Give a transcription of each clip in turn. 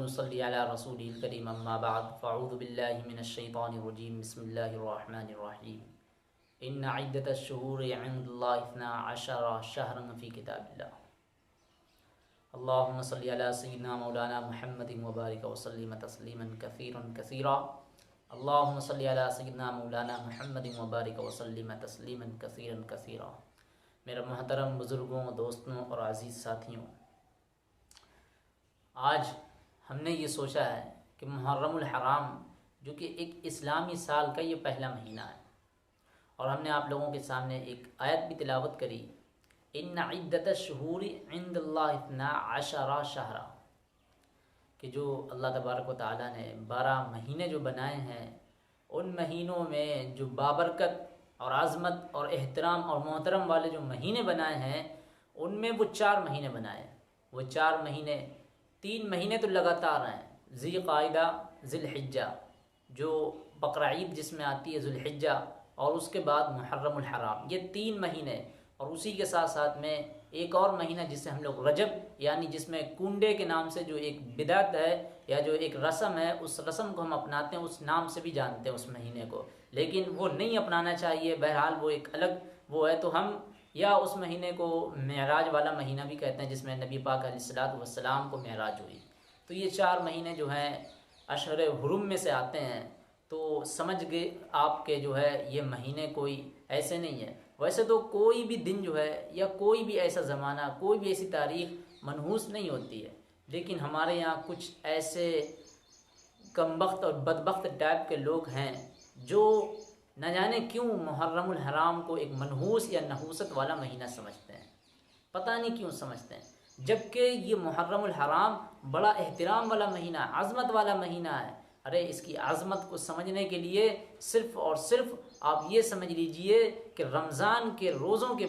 नुसल्ली अला रसूलिल करीम अम्मा बाद फ़अऊज़ु बिल्लाहि मिनश शैतानिर रजीम बिस्मिल्लाहिर रहमानिर रहीम इन्ना इद्दतश शुहूरि इंदल्लाहि इस्ना अशरा शहरन फ़ी किताबिल्लाह अल्लाहुम्मा सल्लि अला सय्यिदिना मौलाना मुहम्मदिन व बारिक व सल्लिम तस्लीमन कसीरन कसीरा अल्लाहुम्मा सल्लि अला सय्यिदिना मौलाना मुहम्मदिन व बारिक व सल्लिम तस्लीमन कसीरन कसीरा। मेरे मोहतरम बुज़ुर्गों, दोस्तों और अज़ीज़ साथियों, आज हमने ये सोचा है कि मुहर्रमुल हराम जो कि एक इस्लामी साल का ये पहला महीना है, और हमने आप लोगों के सामने एक आयत भी तिलावत करी, इन्ना इद्दतश शुहूरि इंदल्लाहि इस्ना अशरा शहरा, कि जो अल्लाह तबारक व तआला ने 12 महीने जो बनाए हैं, उन महीनों में जो बाबरकत और आज़मत और एहतराम और मोहतरम वाले जो महीने बनाए हैं, उनमें वो 4 महीने बनाए। वो 4 महीने, 3 महीने तो लगातार हैं, ज़िलक़ाइदा, ज़िलहिज्जा, जो बकरा ईद जिसमें आती है ज़ुल्हिज्जा, और उसके बाद मुहर्रमुल हराम, ये 3 महीने। और उसी के साथ साथ में एक और महीना जिसे हम लोग रजब, यानी जिसमें कुंडे के नाम से जो एक बिदअत है या जो एक रस्म है, उस रस्म को हम अपनाते हैं, उस नाम से भी जानते हैं उस महीने को, लेकिन वो नहीं अपनाना चाहिए। बहरहाल वो एक अलग वो है, तो हम या उस महीने को मेराज वाला महीना भी कहते हैं, जिसमें नबी पाक अलैहिस्सलातु वस्सलाम को मेराज हुई। तो ये 4 महीने जो हैं अशहरे हुरुम में से आते हैं। तो समझ गए आपके जो है ये महीने कोई ऐसे नहीं है। वैसे तो कोई भी दिन जो है या कोई भी ऐसा ज़माना, कोई भी ऐसी तारीख़ मनहूस नहीं होती है, लेकिन हमारे यहाँ कुछ ऐसे कमबख्त और बदबख्त टाइप के लोग हैं जो न जाने क्यों मुहर्रमुल हराम को एक मनहूस या नहूसत वाला महीना समझते हैं। पता नहीं क्यों समझते हैं, जबकि ये मुहर्रमुल हराम बड़ा एहतराम वाला महीना, आज़मत वाला महीना है। अरे इसकी आज़मत को समझने के लिए सिर्फ़ और सिर्फ आप ये समझ लीजिए कि रमज़ान के रोज़ों के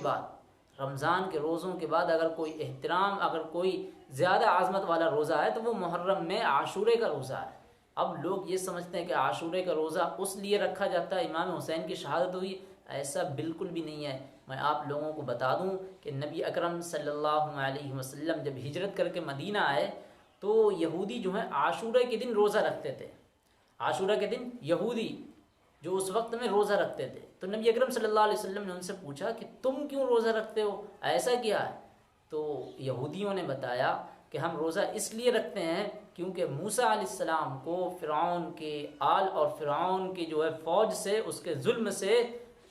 बाद अगर कोई एहतराम, अगर कोई ज़्यादा आज़मत वाला रोज़ा है तो वो मुहर्रम में आशूरे का रोज़ा है। अब लोग ये समझते हैं कि आशूरे का रोज़ा उस लिए रखा जाता है इमाम हुसैन की शहादत हुई, ऐसा बिल्कुल भी नहीं है। मैं आप लोगों को बता दूं कि नबी अकरम सल्लल्लाहु अलैहि वसल्लम जब हिजरत करके मदीना आए तो यहूदी जो हैं आशूरे के दिन रोज़ा रखते थे। आशूरा के दिन यहूदी जो उस वक्त में रोज़ा रखते थे, तो नबी अकरम सल्लल्लाहु अलैहि वसल्लम ने उनसे पूछा कि तुम क्यों रोज़ा रखते हो, ऐसा क्या है? तो यहूदियों ने बताया कि हम रोज़ा इसलिए रखते हैं क्योंकि मूसा अलैहिस्सलाम को फ़िरऔन के आल और फ़िरऔन की जो है फ़ौज से, उसके जुल्म से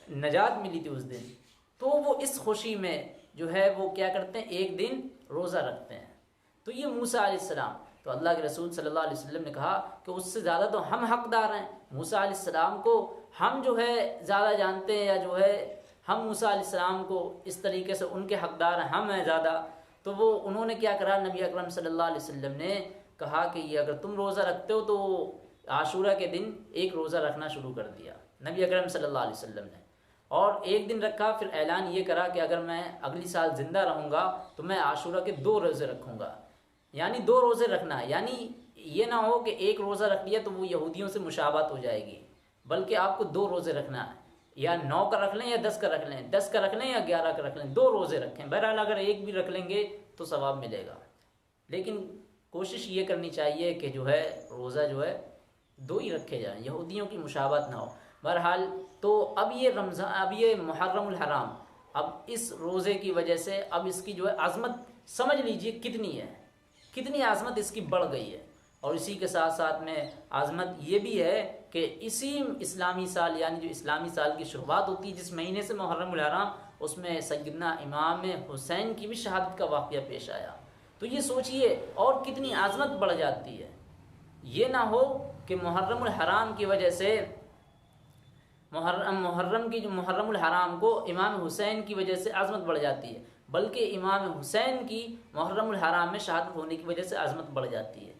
नजात मिली थी उस दिन। तो वो इस खुशी में जो है वो क्या करते हैं, एक दिन रोज़ा रखते हैं। तो ये मूसा अलैहिस्सलाम, तो अल्लाह के रसूल सल्लल्लाहु अलैहि वसल्लम ने कहा कि उससे ज़्यादा तो हम हकदार हैं। मूसा अलैहिस्सलाम को हम जो है ज़्यादा जानते हैं, या जो है हम मूसा अलैहिस्सलाम को इस तरीके से उनके हकदार हैं, हम हैं ज़्यादा। तो वो उन्होंने क्या करा, नबी अकरम सल्लल्लाहु अलैहि वसल्लम ने कहा कि ये अगर तुम रोज़ा रखते हो तो आशूरा के दिन एक रोज़ा रखना शुरू कर दिया नबी अकरम सल्लल्लाहु अलैहि वसल्लम ने। और एक दिन रखा, फिर ऐलान ये करा कि अगर मैं अगली साल ज़िंदा रहूँगा तो मैं आशूरा के 2 रोज़े रखूँगा, यानी 2 रोज़े रखना। यानी ये ना हो कि एक रोज़ा रख लिया तो वो यहूदियों से मुशाबत हो जाएगी, बल्कि आपको 2 रोज़े रखना है, या 9 का रख लें या 10 का रख लें, 10 का रख लें या 11 का रख लें, 2 रोज़े रखें। बहरहाल अगर एक भी रख लेंगे तो सवाब मिलेगा, लेकिन कोशिश ये करनी चाहिए कि जो है रोज़ा जो है 2 ही रखे जाएँ, यहूदियों की मुशाबत ना हो। बहरहाल तो अब ये रमज़ान, अब ये मुहर्रमुल हराम, अब इस रोज़े की वजह से अब इसकी जो है आज़मत समझ लीजिए कितनी है, कितनी आज़मत इसकी बढ़ गई है। और इसी के साथ साथ में आज़मत ये भी है कि इसी इस्लामी साल, यानी जो इस्लामी साल की शुरुआत होती है जिस महीने से मुहर्रमुल हराम, उसमें सय्यदना इमाम हुसैन की भी शहादत का वाक़या पेश आया। तो ये सोचिए और कितनी आज़मत बढ़ जाती है। ये ना हो कि मुहर्रमुल हराम की वजह से मुहर्रमुल हराम को इमाम हुसैन की वजह से आज़मत बढ़ जाती है, बल्कि इमाम हुसैन की मुहर्रमुल हराम में शहादत होने की वजह से आज़मत बढ़ जाती है।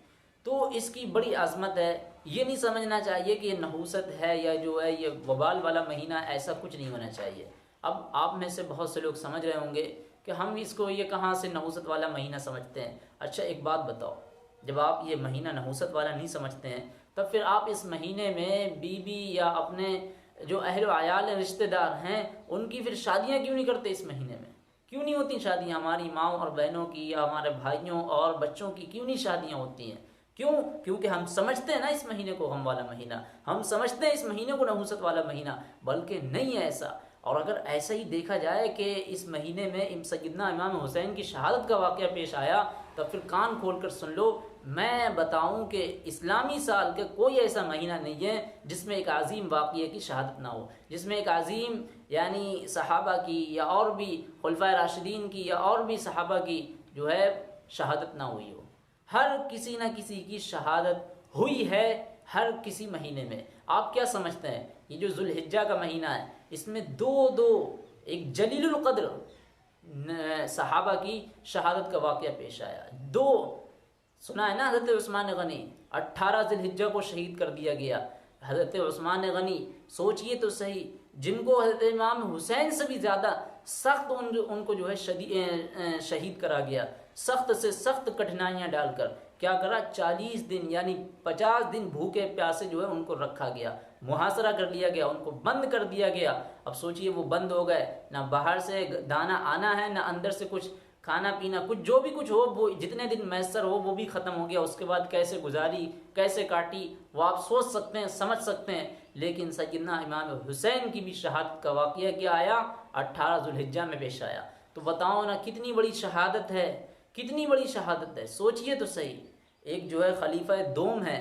तो इसकी बड़ी आज़मत है। ये नहीं समझना चाहिए कि ये नहूसत है या जो है ये वबाल वाला महीना, ऐसा कुछ नहीं होना चाहिए। अब आप में से बहुत से लोग समझ रहे होंगे कि हम इसको ये कहाँ से नहूसत वाला महीना समझते हैं। अच्छा एक बात बताओ, जब आप ये महीना नहूसत वाला नहीं समझते हैं, तब फिर आप इस महीने में बीबी या अपने जो अहल आयाल रिश्तेदार हैं उनकी फिर शादियाँ क्यों नहीं करते? इस महीने में क्यों नहीं होती शादियाँ? हमारी माँओं और बहनों की या हमारे भाइयों और बच्चों की क्यों नहीं शादियाँ होती हैं? क्यों? क्योंकि हम समझते हैं ना इस महीने को गम वाला महीना, हम समझते हैं इस महीने को नहुसत वाला महीना, बल्कि नहीं है ऐसा। और अगर ऐसा ही देखा जाए कि इस महीने में सैयदना इमाम हुसैन की शहादत का वाक़या पेश आया, तो फिर कान खोल कर सुन लो, मैं बताऊं कि इस्लामी साल का कोई ऐसा महीना नहीं है जिसमें एक अजीम वाक़ये की शहादत ना हो, जिसमें एक अजीम यानी सहाबा की या और भी खुलफाए राशिदीन की या और भी सहाबा की जो है शहादत ना हुई हो। हर किसी न किसी की शहादत हुई है हर किसी महीने में। आप क्या समझते हैं, ये जो जुल्हिज्जा का महीना है, इसमें दो दो एक जलीलुल क़द्र सहाबा की शहादत का वाक़या पेश आया। दो सुना है ना, हज़रत उस्मान गनी 18 जिलहिज्जा को शहीद कर दिया गया। हज़रत उस्मान गनी सोचिए तो सही, जिनको हज़रत इमाम हुसैन से भी ज़्यादा सख्त उनको जो है शहीद करा गया, सख्त से सख्त कठिनाइयाँ डालकर क्या करा, 40 दिन यानी 50 दिन भूखे प्यासे जो है उनको रखा गया, मुहासरा कर लिया गया, उनको बंद कर दिया गया। अब सोचिए वो बंद हो गए, ना बाहर से दाना आना है, ना अंदर से कुछ खाना पीना, कुछ जो भी कुछ हो वो जितने दिन मैसर हो वो भी ख़त्म हो गया। उसके बाद कैसे गुजारी, कैसे काटी, वो आप सोच सकते हैं, समझ सकते हैं। लेकिन सैयदना इमाम हुसैन की भी शहादत का वाक़या क्या आया, 18 जुल्हिज्जा में पेश आया। तो बताओ ना कितनी बड़ी शहादत है, कितनी बड़ी शहादत है, सोचिए तो सही। एक जो है खलीफा दोम है,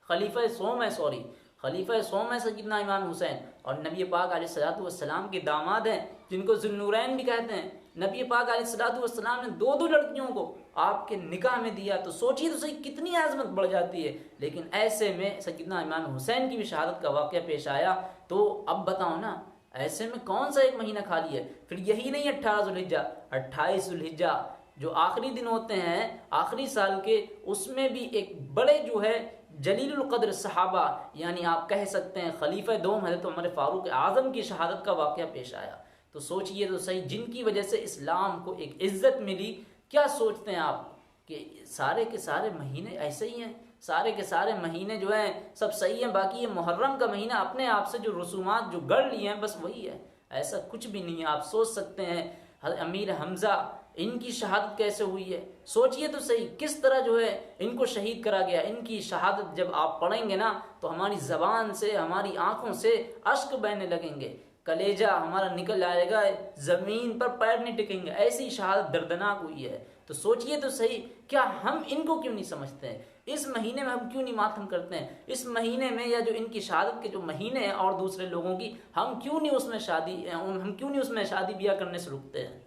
खलीफा सोम है, सॉरी खलीफा सोम है सैयदना इमाम हुसैन, और नबी पाक अलैहिस्सलातु वस्सलाम के दामाद हैं जिनको ज़ुन्नूरैन भी कहते हैं। नबी पाक अलैहिस्सलातु वस्सलाम ने दो दो लड़कियों को आपके निकाह में दिया, तो सोचिए तो सही कितनी आज़मत बढ़ जाती है। लेकिन ऐसे में सैयदना इमाम हुसैन की भी शहादत का वाक़या पेश आया। तो अब बताओ ना, ऐसे में कौन सा एक महीना खाली है? फिर यही नहीं 18 जुल्हिज्जा, 28 जुल्हिज्जा जो आखिरी दिन होते हैं आखिरी साल के, उसमें भी एक बड़े जो है जलीलुल क़द्र सहाबा, यानी आप कह सकते हैं खलीफा दोम हज़रत उमर फारूक आज़म की शहादत का वाक़या पेश आया। तो सोचिए तो सही, जिनकी वजह से इस्लाम को एक इज़्ज़त मिली। क्या सोचते हैं आप कि सारे के सारे महीने ऐसे ही हैं, सारे के सारे महीने जो हैं सब सही हैं, बाकी ये मुहर्रम का महीना अपने आप से जो रसूमात जो गढ़ लिए हैं बस वही है? ऐसा कुछ भी नहीं है। आप सोच सकते हैं अमीर हमज़ा, इनकी शहादत कैसे हुई है, सोचिए तो सही, किस तरह जो है इनको शहीद करा गया। इनकी शहादत जब आप पढ़ेंगे ना तो हमारी ज़बान से, हमारी आँखों से अश्क बहने लगेंगे, कलेजा हमारा निकल आएगा, ज़मीन पर पैर नहीं टिकेंगे, ऐसी शहादत दर्दनाक हुई है। तो सोचिए तो सही, क्या हम इनको क्यों नहीं समझते हैं? इस महीने में हम क्यों नहीं मातम करते हैं? इस महीने में या जो इनकी शहादत के जो महीने हैं और दूसरे लोगों की, हम क्यों नहीं उसमें शादी ब्याह करने से रुकते हैं?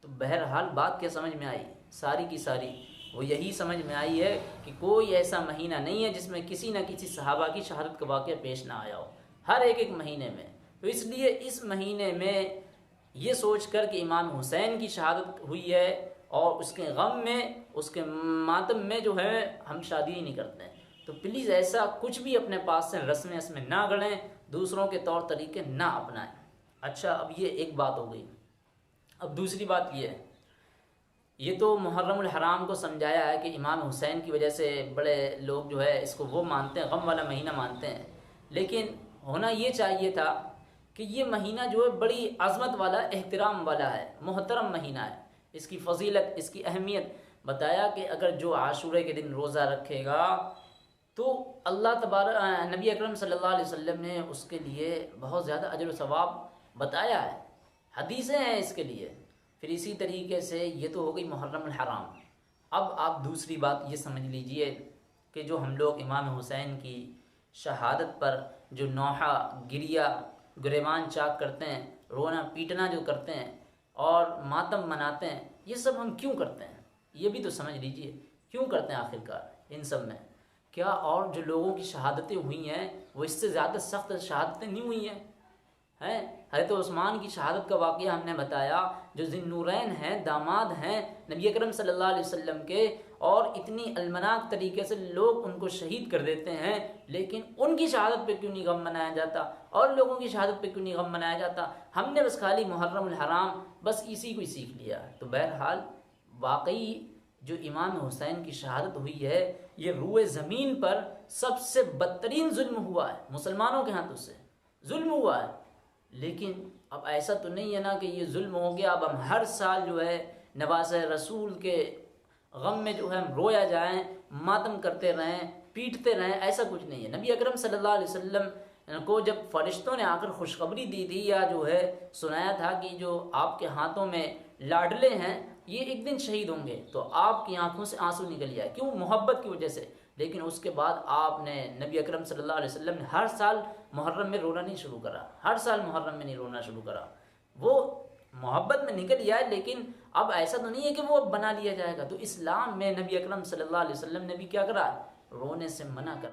तो बहरहाल बात क्या समझ में आई, सारी की सारी वो यही समझ में आई है कि कोई ऐसा महीना नहीं है जिसमें किसी न किसी सहाबा की शहादत का वाक़या पेश ना आया हो, हर एक महीने में। तो इसलिए इस महीने में ये सोच कर कि इमाम हुसैन की शहादत हुई है और उसके गम में, उसके मातम में जो है हम शादी ही नहीं करते हैं, तो प्लीज़ ऐसा कुछ भी अपने पास से रस्में ना गढ़ें, दूसरों के तौर तरीके ना अपनाएं। अच्छा, अब ये एक बात हो गई। अब दूसरी बात ये है, ये तो मुहर्रमुल हराम को समझाया है कि इमाम हुसैन की वजह से बड़े लोग जो है इसको वो मानते हैं, गम वाला महीना मानते हैं। लेकिन होना ये चाहिए था कि ये महीना जो है बड़ी अज़मत वाला, एहतराम वाला है, मोहतरम महीना है। इसकी फ़जीलत, इसकी अहमियत बताया कि अगर जो आशूरे के दिन रोज़ा रखेगा तो अल्लाह तबारक नबी अकरम सल्लल्लाहु अलैहि वसल्लम ने उसके लिए बहुत ज़्यादा अजर व सवाब बताया है, हदीसें हैं इसके लिए। फिर इसी तरीके से ये तो हो गई मुहर्रमुल हराम। अब आप दूसरी बात ये समझ लीजिए कि जो हम लोग इमाम हुसैन की शहादत पर जो नौहा गिरिया गुरेबान चाक करते हैं, रोना पीटना जो करते हैं और मातम मनाते हैं, ये सब हम क्यों करते हैं? ये भी तो समझ लीजिए, क्यों करते हैं आखिरकार इन सब में? क्या और जो लोगों की शहादतें हुई हैं वो इससे ज़्यादा सख्त शहादतें नहीं हुई हैं? हज़रत उस्मान की शहादत का वाक़या हमने बताया, जो ज़िन्नूरैन हैं, दामाद हैं नबी अकरम सल्लल्लाहु अलैहि वसल्लम के, और इतनी अलमनाक तरीके से लोग उनको शहीद कर देते हैं, लेकिन उनकी शहादत पे क्यों नहीं गम मनाया जाता और लोगों की शहादत पे क्यों नहीं गम मनाया जाता? हमने बस खाली मुहर्रमुल हराम बस इसी को ही सीख लिया। तो बहरहाल वाकई जो इमाम हुसैन की शहादत हुई है, ये रूए ज़मीन पर सबसे बदतरीन जुल्म हुआ है, मुसलमानों के हाथों से जुल्म हुआ है। लेकिन अब ऐसा तो नहीं है ना कि ये जुल्म हो गया, अब हम हर साल जो है नवाज़ रसूल के गम में जो है हम रोया जाएं, मातम करते रहें, पीटते रहें, ऐसा कुछ नहीं है। नबी अकरम सल्लल्लाहु अलैहि वसल्लम को जब फरिश्तों ने आकर खुशखबरी दी थी या जो है सुनाया था कि जो आपके हाथों में लाडले हैं ये एक दिन शहीद होंगे, तो आपकी आंखों से आंसू निकल जाए, क्यों? मोहब्बत की वजह से। लेकिन उसके बाद आपने नबी अकरम सल्लल्लाहु अलैहि वसल्लम ने हर साल मुहर्रम में रोना नहीं शुरू करा, हर साल मुहर्रम में नहीं रोना शुरू करा। वो मोहब्बत में निकल जाए, लेकिन अब ऐसा तो नहीं है कि वो अब बना लिया जाएगा। तो इस्लाम में नबी अकरम सल्लल्लाहु अलैहि वसल्लम ने भी क्या करा? रोने से मना कर